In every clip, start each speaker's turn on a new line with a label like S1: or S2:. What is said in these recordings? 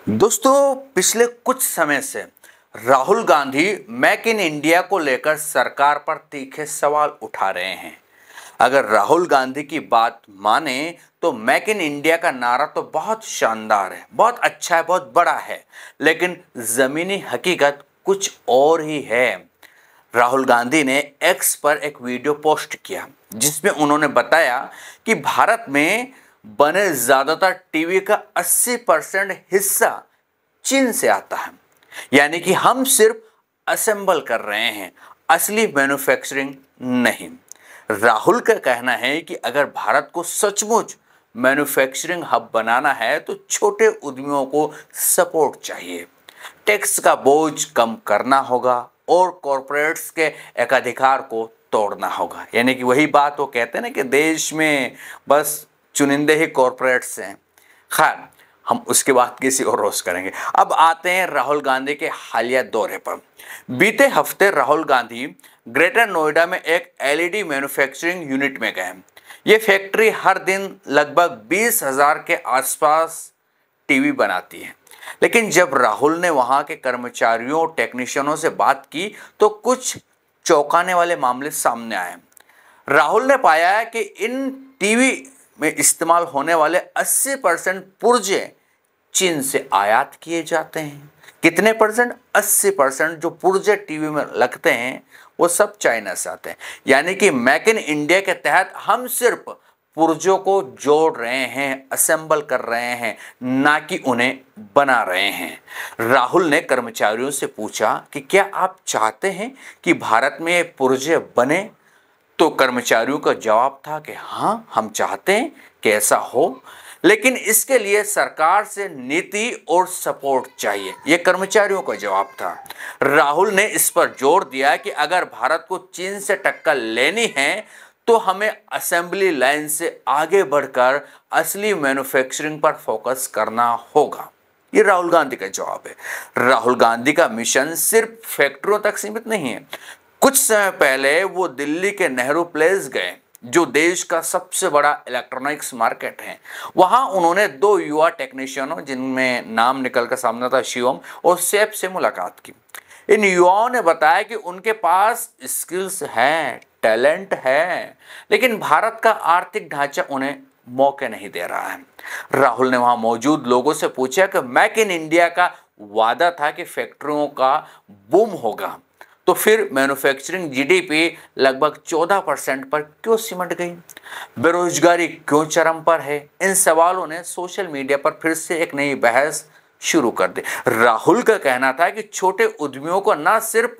S1: दोस्तों, पिछले कुछ समय से Rahul Gandhi make in India को लेकर सरकार पर तीखे सवाल उठा रहे हैं। अगर राहुल गांधी की बात माने तो मेक इन इंडिया का नारा तो बहुत शानदार है, बहुत अच्छा है, बहुत बड़ा है, लेकिन जमीनी हकीकत कुछ और ही है। राहुल गांधी ने एक्स पर एक वीडियो पोस्ट किया जिसमें उन्होंने बताया कि भारत में बने ज्यादातर टीवी का 80% हिस्सा चीन से आता है। यानी कि हम सिर्फ असेंबल कर रहे हैं, असली मैन्युफैक्चरिंग नहीं। राहुल का कहना है कि अगर भारत को सचमुच मैन्युफैक्चरिंग हब बनाना है तो छोटे उद्यमियों को सपोर्ट चाहिए, टैक्स का बोझ कम करना होगा और कॉरपोरेट्स के एकाधिकार को तोड़ना होगा। यानी कि वही बात वो कहते हैं ना कि देश में बस चुनिंदे ही कॉरपोरेट्स हैं। खैर, हम उसके बाद किसी और रोज करेंगे। अब आते हैं राहुल गांधी के हालिया दौरे पर। बीते हफ्ते राहुल गांधी ग्रेटर नोएडा में एक एलईडी मैन्युफैक्चरिंग यूनिट में गए। ये फैक्ट्री हर दिन लगभग 20,000 के आसपास टीवी बनाती है। लेकिन जब राहुल ने वहां के कर्मचारियों और टेक्नीशियनों से बात की तो कुछ चौंकाने वाले मामले सामने आए। राहुल ने पाया है कि इन टीवी में इस्तेमाल होने वाले 80% पुर्जे चीन से आयात किए जाते हैं। कितने परसेंट? 80% जो पुर्जे टीवी में लगते हैं वो सब चाइना से आते हैं। यानी कि मेक इन इंडिया के तहत हम सिर्फ पुर्जों को जोड़ रहे हैं, असेंबल कर रहे हैं, ना कि उन्हें बना रहे हैं। राहुल ने कर्मचारियों से पूछा कि क्या आप चाहते हैं कि भारत में ये पुर्जे बने? तो कर्मचारियों का जवाब था कि हाँ, हम चाहते हैं कि ऐसा हो, लेकिन इसके लिए सरकार से नीति और सपोर्ट चाहिए। यह कर्मचारियों का जवाब था। राहुल ने इस पर जोर दिया कि अगर भारत को चीन से टक्कर लेनी है तो हमें असेंबली लाइन से आगे बढ़कर असली मैन्युफैक्चरिंग पर फोकस करना होगा। ये राहुल गांधी का जवाब है। राहुल गांधी का मिशन सिर्फ फैक्ट्रियों तक सीमित नहीं है। कुछ समय पहले वो दिल्ली के नेहरू प्लेस गए, जो देश का सबसे बड़ा इलेक्ट्रॉनिक्स मार्केट है। वहां उन्होंने 2 युवा टेक्नीशियनों, जिनमें नाम निकल कर सामने था, शिवम और सैफ, से मुलाकात की। इन युवाओं ने बताया कि उनके पास स्किल्स हैं, टैलेंट है, लेकिन भारत का आर्थिक ढांचा उन्हें मौके नहीं दे रहा है। राहुल ने वहां मौजूद लोगों से पूछा कि मेक इन इंडिया का वादा था कि फैक्ट्रियों का बूम होगा, तो फिर मैन्युफैक्चरिंग जीडीपी लगभग 14% पर क्यों सिमट गई? बेरोजगारी क्यों चरम पर है? इन सवालों ने सोशल मीडिया पर फिर से एक नई बहस शुरू कर दी। राहुल का कहना था कि छोटे उद्यमियों को ना सिर्फ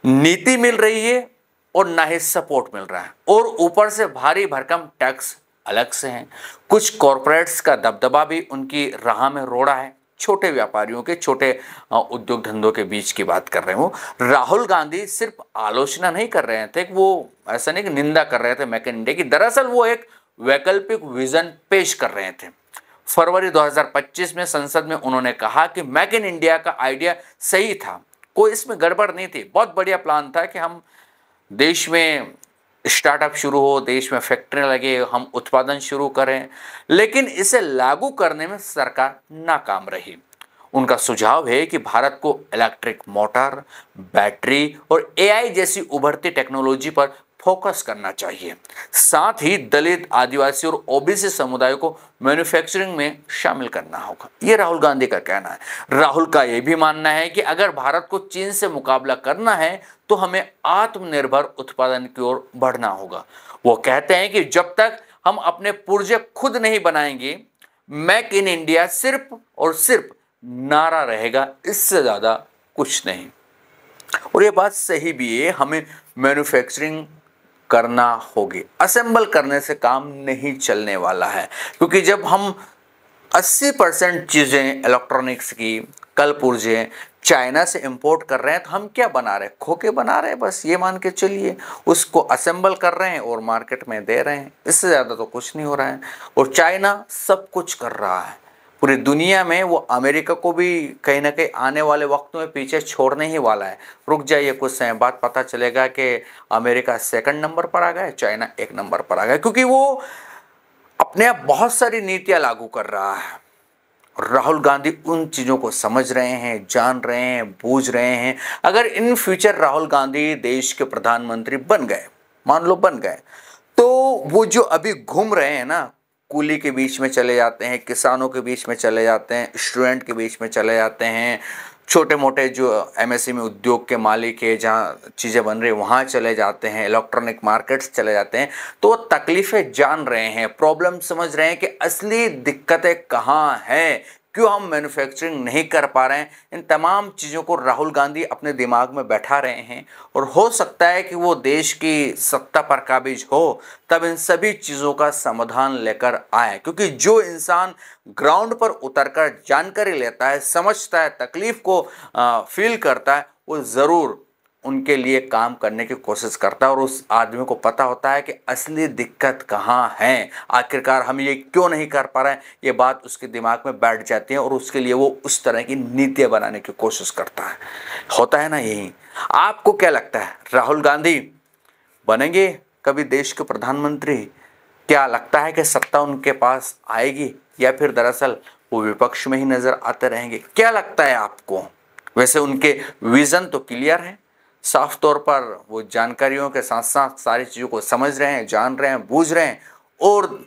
S1: नीति मिल रही है और ना ही सपोर्ट मिल रहा है, और ऊपर से भारी भरकम टैक्स अलग से हैं। कुछ कॉरपोरेट्स का दबदबा भी उनकी राह में रोड़ा है। छोटे व्यापारियों के, छोटे उद्योग धंधों के बीच की बात कर रहे हो। राहुल गांधी सिर्फ आलोचना नहीं कर रहे थे, वो ऐसा नहीं कि निंदा कर रहे थे मेक इन इंडिया की। दरअसल वो एक वैकल्पिक विजन पेश कर रहे थे। फरवरी 2025 में संसद में उन्होंने कहा कि मेक इन इंडिया का आइडिया सही था, कोई इसमें गड़बड़ नहीं थी, बहुत बढ़िया प्लान था कि हम देश में स्टार्टअप शुरू हो, देश में फैक्ट्री लगे, हम उत्पादन शुरू करें, लेकिन इसे लागू करने में सरकार नाकाम रही। उनका सुझाव है कि भारत को इलेक्ट्रिक मोटर, बैटरी और एआई जैसी उभरती टेक्नोलॉजी पर फोकस करना चाहिए। साथ ही दलित, आदिवासी और ओबीसी समुदाय को मैन्युफैक्चरिंग में शामिल करना होगा। यह राहुल गांधी का कहना है। राहुल का यह भी मानना है कि अगर भारत को चीन से मुकाबला करना है तो हमें आत्मनिर्भर उत्पादन की ओर बढ़ना होगा। वो कहते हैं कि जब तक हम अपने पुर्जे खुद नहीं बनाएंगे, मेक इन इंडिया सिर्फ और सिर्फ नारा रहेगा, इससे ज्यादा कुछ नहीं। और ये बात सही भी है, हमें मैन्युफैक्चरिंग करना होगी। असेंबल करने से काम नहीं चलने वाला है, क्योंकि जब हम 80% चीज़ें इलेक्ट्रॉनिक्स की, कल पुर्जे चाइना से इंपोर्ट कर रहे हैं, तो हम क्या बना रहे हैं? खोखे बना रहे हैं, बस ये मान के चलिए। उसको असेंबल कर रहे हैं और मार्केट में दे रहे हैं, इससे ज़्यादा तो कुछ नहीं हो रहा है। और चाइना सब कुछ कर रहा है पूरी दुनिया में। वो अमेरिका को भी कहीं ना कहीं आने वाले वक्तों में पीछे छोड़ने ही वाला है। रुक जाइए, कुछ समय बाद पता चलेगा कि अमेरिका 2nd नंबर पर आ गया, चाइना 1 नंबर पर आ गया, क्योंकि वो अपने आप बहुत सारी नीतियां लागू कर रहा है। राहुल गांधी उन चीज़ों को समझ रहे हैं, जान रहे हैं, बूझ रहे हैं। अगर इन फ्यूचर राहुल गांधी देश के प्रधानमंत्री बन गए, मान लो बन गए, तो वो जो अभी घूम रहे हैं ना, कूली के बीच में चले जाते हैं, किसानों के बीच में चले जाते हैं, स्टूडेंट के बीच में चले जाते हैं, छोटे मोटे जो एमएसएमई उद्योग के मालिक है, जहाँ चीज़ें बन रही है वहाँ चले जाते हैं, इलेक्ट्रॉनिक मार्केट्स चले जाते हैं, तो वो तकलीफ़ें जान रहे हैं, प्रॉब्लम समझ रहे हैं कि असली दिक्कतें कहाँ हैं, क्यों हम मैन्युफैक्चरिंग नहीं कर पा रहे हैं। इन तमाम चीज़ों को राहुल गांधी अपने दिमाग में बैठा रहे हैं और हो सकता है कि वो देश की सत्ता पर काबिज हो तब इन सभी चीज़ों का समाधान लेकर आए, क्योंकि जो इंसान ग्राउंड पर उतरकर जानकारी लेता है, समझता है, तकलीफ को फील करता है, वो ज़रूर उनके लिए काम करने की कोशिश करता है और उस आदमी को पता होता है कि असली दिक्कत कहाँ है, आखिरकार हम ये क्यों नहीं कर पा रहे हैं। ये बात उसके दिमाग में बैठ जाती है और उसके लिए वो उस तरह की नीतियाँ बनाने की कोशिश करता है। होता है ना यही। आपको क्या लगता है, राहुल गांधी बनेंगे कभी देश के प्रधानमंत्री? क्या लगता है कि सत्ता उनके पास आएगी या फिर दरअसल वो विपक्ष में ही नजर आते रहेंगे? क्या लगता है आपको? वैसे उनके विजन तो क्लियर है, साफ तौर पर वो जानकारियों के साथ साथ सारी चीज़ों को समझ रहे हैं, जान रहे हैं, बूझ रहे हैं और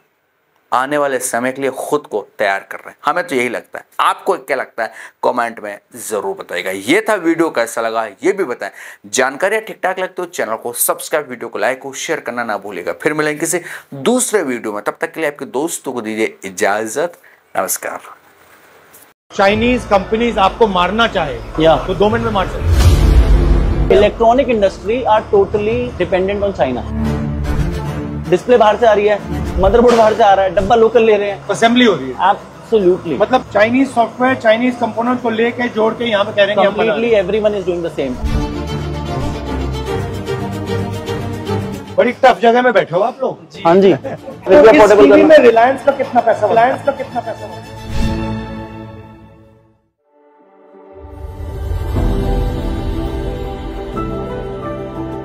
S1: आने वाले समय के लिए खुद को तैयार कर रहे हैं। हमें तो यही लगता है। आपको क्या लगता है कमेंट में ज़रूर बताइएगा। ये था वीडियो, कैसा लगा ये भी बताएं। जानकारियाँ ठीक ठाक लगती हो चैनल को सब्सक्राइब, वीडियो को लाइक और शेयर करना ना भूलिएगा। फिर मिलेंगे किसी दूसरे वीडियो में, तब तक के लिए आपके दोस्तों को दीजिए इजाज़त। नमस्कार।
S2: चाइनीज कंपनीज आपको मारना चाहे तो 2 मिनट में मार सकते।
S3: Electronic industry are totally dependent on China. Display बाहर से आ रही है, मदरबोर्ड बाहर से आ रहा है, डब्बा लोकल ले रहे हैं,
S2: असेंबली हो रही है।
S3: एब्सोल्युटली,
S2: मतलब चाइनीज सॉफ्टवेयर, चाइनीज कंपोनेंट को लेके जोड़ के यहाँ पे कह रहे हैं
S3: completely everyone is doing the same.
S2: बड़ी टफ जगह में बैठे हो आप लोग।
S3: हाँ जी।
S2: तो इस टीवी में रिलायंस का कितना पैसा?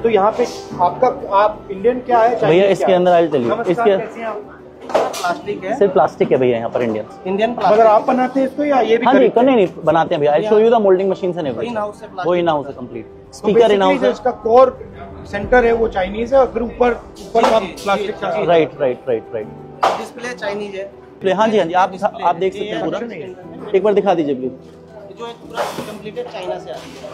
S2: तो यहाँ पे आप इंडियन क्या है
S3: भैया? इसके अंदर आइल चलिए, इसके
S2: प्लास्टिक है,
S3: सिर्फ प्लास्टिक है भैया यहाँ पर इंडियन
S2: प्लास्टिक। आप बनाते हैं इसको या ये भी?
S3: हाँ जी, नहीं बनाते हैं भैया। I show you the moulding machine से नहीं, वो इन हाउस है कंप्लीट। स्पीकर इन हाउस है,
S2: इसका कोर सेंटर है वो चाइनीज है और फिर ऊपर का प्लास्टिक का।
S3: राइट।
S4: डिस्प्ले चाइनीज है।
S3: हाँ जी, आप देख सकते हैं पूरा। एक बार दिखा दीजिए प्लीज।
S4: जो एक पूरा कंप्लीटेड चाइना से आती है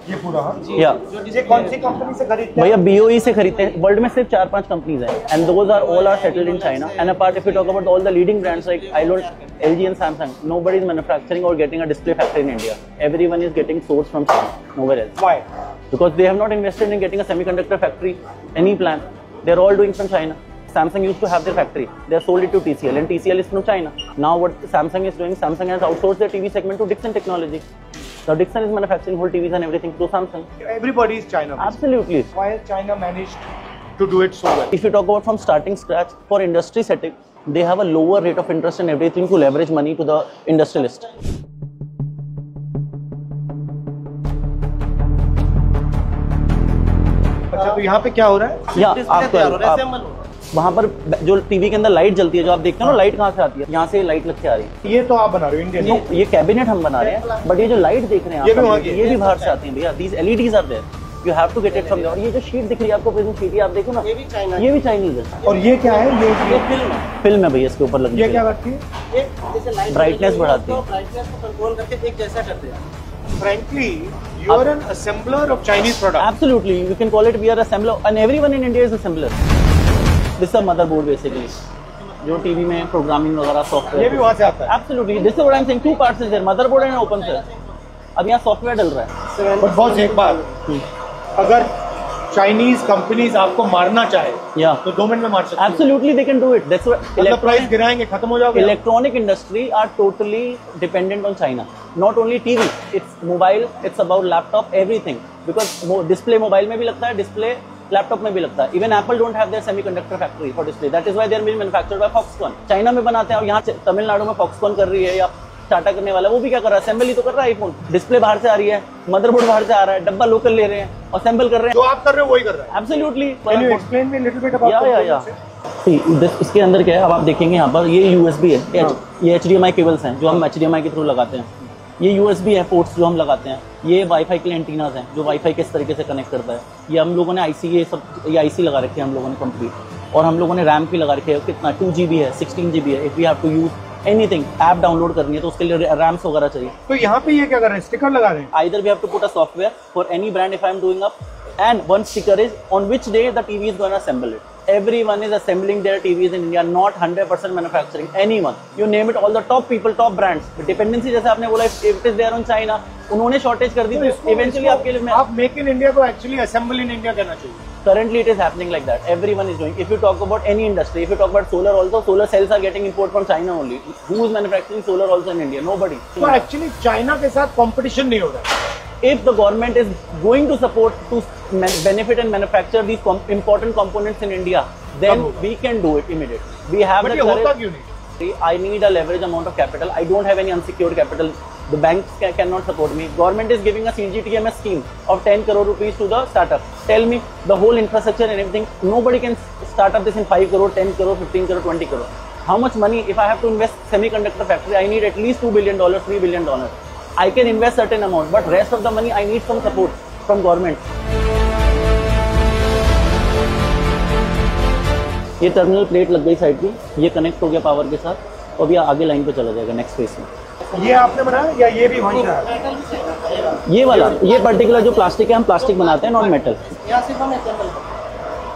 S2: ये पूरा।
S3: या
S2: ये कौन सी कंपनी से खरीदते हैं
S3: भैया? BOE से खरीदते हैं। वर्ल्ड में सिर्फ 4-5 कंपनीज हैं and those are all are settled in China. And apart if you talk about all the leading brands like LG and Samsung, nobody is manufacturing or getting a display factory in India. Everyone is getting sourced from China, nowhere else.
S2: Why?
S3: Because they have not invested in getting a semiconductor factory, any plan. They're all doing from China. Samsung used to have their factory. They have sold it to TCL and TCL is from China. Now what Samsung is doing, Samsung has outsourced their TV segment to Dixon Technology. Now Dixon is manufacturing whole TVs and everything through Samsung.
S2: Everybody is China.
S3: Absolutely.
S2: Why has China managed to do it so well?
S3: If you talk about from starting scratch, for industry setting, they have a lower rate of interest and everything to leverage money to the industrialist.
S2: अच्छा, तो यहाँ पे क्या हो रहा है?
S3: आपको वहाँ पर जो टीवी के अंदर लाइट जलती है, जो आप देखते हो ना, लाइट कहाँ से आती है? यहाँ से लाइट लग के आ रही है।
S2: ये तो आप बना रहे हो इंडियन?
S3: ये कैबिनेट हम बना रहे हैं, बट ये जो लाइट देख रहे हैं आप, ये भी बाहर से आती है भैया। These LEDs are there, you have to get it from there. और ये जो शीट दिख रही है आपको, प्रिज्म शीट, आप देखो ना, ये भी चाइनीज है।
S2: और ये क्या है? ये
S3: फिल्म है भैया, इसके ऊपर लगनी है।
S2: ये क्या करती है?
S3: ब्राइटनेस बढ़ाती है,
S4: ब्राइटनेस को कंट्रोल करके एक जैसा करते हैं।
S2: Frankly, you are an assembler of Chinese products.
S3: Absolutely, you can call it. We are assembler, and everyone in India is assembler. This is a motherboard basically. जो टीवी में प्रोग्रामिंग वगैरह software,
S2: ये भी वहाँ से आता है।
S3: Absolutely, this is what I'm saying. 2 parts is there, motherboard and open source. अब यहाँ सॉफ्टवेयर डल रहा है।
S2: But boss, एक बात, अगर चाइनीज कंपनीज आपको मारना चाहे तो 2 मिनट में मार सकते हैं।
S3: Absolutely, they can do it. That's what.
S2: मतलब प्राइस गिराएंगे, खत्म हो जाओगे।
S3: Electronic industry are totally dependent on China. Not only TV, it's mobile, it's about laptop, everything. Because display mobile में भी लगता है, display लैपटॉप में भी लगता है। Even Apple don't have their semiconductor factory for display. That is why they are being manufactured by Foxconn. China में बनाते हैं और यहाँ तमिलनाडु में Foxconn कर रही है या टाटा करने वाला, वो भी क्या कर रहा है? असेंबल ही तो कर रहा है। आईफोन डिस्प्ले बाहर से आ रही है, मदरबोर्ड बाहर से आ रहा है, डब्बा लोकल ले रहे हैं, असेंबल कर रहे हैं।
S2: जो आप कर रहे हो वही कर रहा है।
S3: Absolutely.
S2: Can you explain me a little bit about
S3: yeah. इसके अंदर क्या है, अब आप देखेंगे यहाँ पर ये USB है, ये HDMI केबल्स हैं जो हम HDMI के थ्रू लगाते हैं। ये USB है पोर्ट्स जो हम लगाते हैं। ये वाईफाई के लिए एंटीनाज हैं जो वाईफाई किस तरीके से कनेक्ट करता है। ये हम लोगों ने IC ये IC लगा रखे हैं हम लोगों ने कंप्लीट। और हम लोगों ने रैम भी लगा रखे है, कितना 2 GB है, 16 GB है। If we have to use anything, app download करनी है तो उसके लिए रैम्स वगैरह चाहिए।
S2: तो यहाँ पे ये क्या कर रहे हैं, स्टिकर लगा रहे हैं?
S3: Either we have to put a software for any brand if I am doing up, and one sticker is on which day the TV is going to assemble it. Everyone is assembling their TVs in India, not 100% manufacturing. Anyone, you name it, all the top people, top brands. The dependency जैसे आपने बोला, if it is there on China, उन्होंने shortage कर दी तो eventually आपके लिए
S2: आप make in India को एक्चुअली असेंबल इन इंडिया कहना चाहिए।
S3: Currently it is happening like that. Everyone is doing. If you talk about any industry, if you talk about solar also, solar cells are getting import from China only. Who is manufacturing solar also in India? Nobody.
S2: तो actually China के साथ competition नहीं हो रहा है।
S3: If the government is going to support to benefit and manufacture these important components in India, then we can do it immediately. We have
S2: But
S3: the
S2: ये होता
S3: courage.
S2: क्यों नहीं?
S3: I need a leverage amount of capital. I don't have any unsecured capital. The banks cannot support me. Government is giving a CGTMS scheme of 10 crore rupees to the startup. Tell me the whole infrastructure and everything. Nobody can start up this in 5 crore, 10 crore, 15 crore, 20 crore. How much money? If I have to invest semiconductor factory, I need at least $2 billion, $3 billion. I can invest certain amount, but rest of the money I need some support from government. ये terminal plate लग गई side की, ये connect हो गया power के साथ, तो अभी आगे लाइन पे चला जाएगा नेक्स्ट फेज में।
S2: ये आपने बनाया या ये भी वहीं का है?
S3: ये वाला, ये पर्टिकुलर जो प्लास्टिक है, हम प्लास्टिक बनाते हैं, नॉन मेटल।
S4: यहाँ सिर्फ हम असेंबल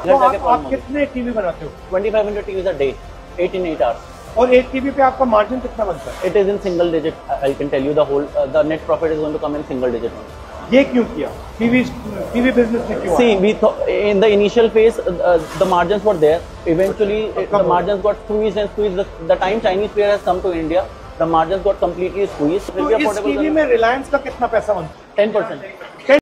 S2: तो आप कितने टीवी बनाते हो?
S3: 2500 TVs a day, 8 in 8 hours.
S2: और एक टीवी पे आपका मार्जिन कितना बनता है?
S3: It is in single digit. I can tell you the whole the net profit is going to come in single digit only.
S2: ये क्यों किया? टीवी बिजनेस में क्यों?
S3: See, we in the initial phase the margins were there. Eventually the margins got squeezed and squeezed. The time Chinese player has come to India, the margins got completely squeezed.
S2: तो इस TV में रिलायंस का कितना पैसा बनता है?
S3: 10%.